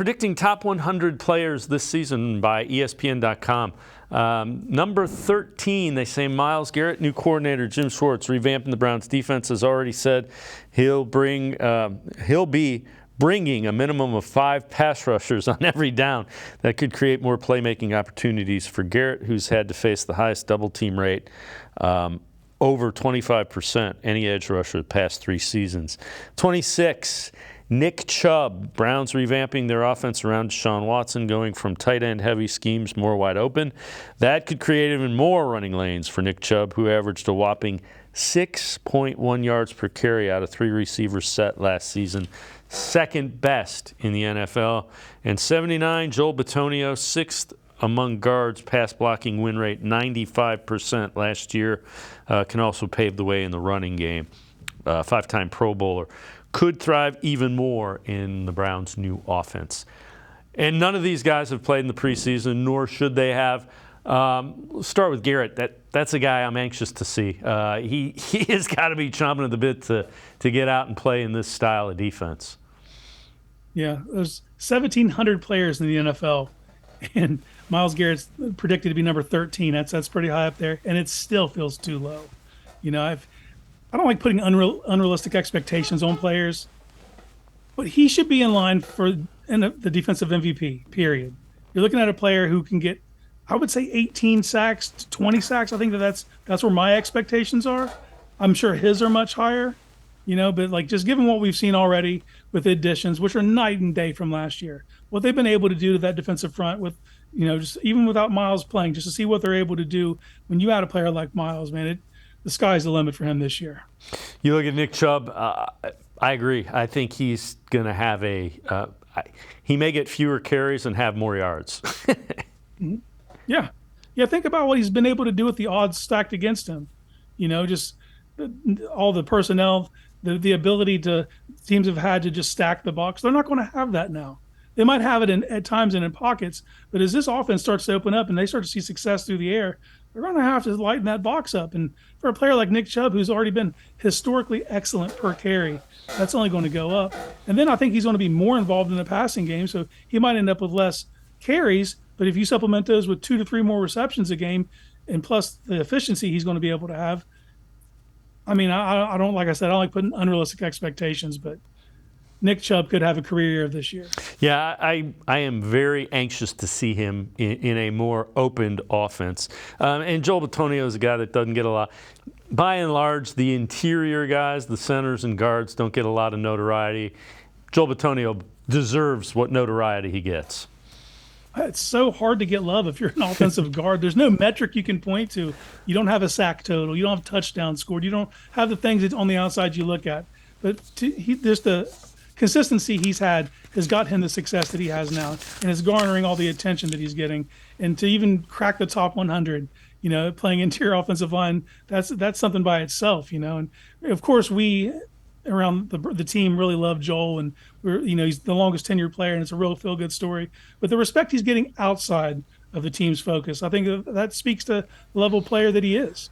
Predicting top 100 players this season by ESPN.com. Number 13, they say Myles Garrett. New coordinator Jim Schwartz revamping the Browns defense has already said he'll be bringing a minimum of 5 pass rushers on every down. That could create more playmaking opportunities for Garrett, who's had to face the highest double team rate, over 25%, any edge rusher the past 3 seasons. 26, Nick Chubb. Browns revamping their offense around Deshaun Watson, going from tight end heavy schemes more wide open. That could create even more running lanes for Nick Chubb, who averaged a whopping 6.1 yards per carry out of 3 receivers set last season, second best in the NFL. And 79, Joel Bitonio, 6th among guards, pass blocking win rate 95% last year, can also pave the way in the running game. 5-time Pro Bowler. Could thrive even more in the Browns' new offense. And none of these guys have played in the preseason, nor should they have. Let's start with Garrett. That's a guy I'm anxious to see. He has got to be chomping at the bit to get out and play in this style of defense. Yeah, there's 1,700 players in the NFL, and Myles Garrett's predicted to be number 13. That's pretty high up there, and it still feels too low. You know, I don't like putting unrealistic expectations on players, but he should be in line for the defensive MVP, period. You're looking at a player who can get, I would say, 18 sacks to 20 sacks. I think that's where my expectations are. I'm sure his are much higher, but like just given what we've seen already with the additions, which are night and day from last year, what they've been able to do to that defensive front with, just even without Myles playing, just to see what they're able to do when you add a player like Myles, man, the sky's the limit for him this year. You look at Nick Chubb, I agree. I think he's going to have he may get fewer carries and have more yards. Yeah, think about what he's been able to do with the odds stacked against him. Just all the personnel, the ability teams have had to just stack the box. They're not going to have that now. They might have it at times and in pockets, but as this offense starts to open up and they start to see success through the air, they're going to have to lighten that box up. And for a player like Nick Chubb, who's already been historically excellent per carry, that's only going to go up. And then I think he's going to be more involved in the passing game, so he might end up with less carries. But if you supplement those with 2 to 3 more receptions a game, and plus the efficiency he's going to be able to have, I mean, I don't, like I said, I don't like putting unrealistic expectations, but Nick Chubb could have a career year this year. Yeah, I am very anxious to see him in a more opened offense. And Joel Bitonio is a guy that doesn't get a lot. By and large, the interior guys, the centers and guards, don't get a lot of notoriety. Joel Bitonio deserves what notoriety he gets. It's so hard to get love if you're an offensive guard. There's no metric you can point to. You don't have a sack total. You don't have touchdowns scored. You don't have the things that on the outside you look at. But there's the consistency he's had has got him the success that he has now, and is garnering all the attention that he's getting. And to even crack the top 100, playing interior offensive line, that's something by itself, And of course, we around the team really love Joel, and he's the longest tenured player, and it's a real feel good story. But the respect he's getting outside of the team's focus, I think that speaks to the level of player that he is.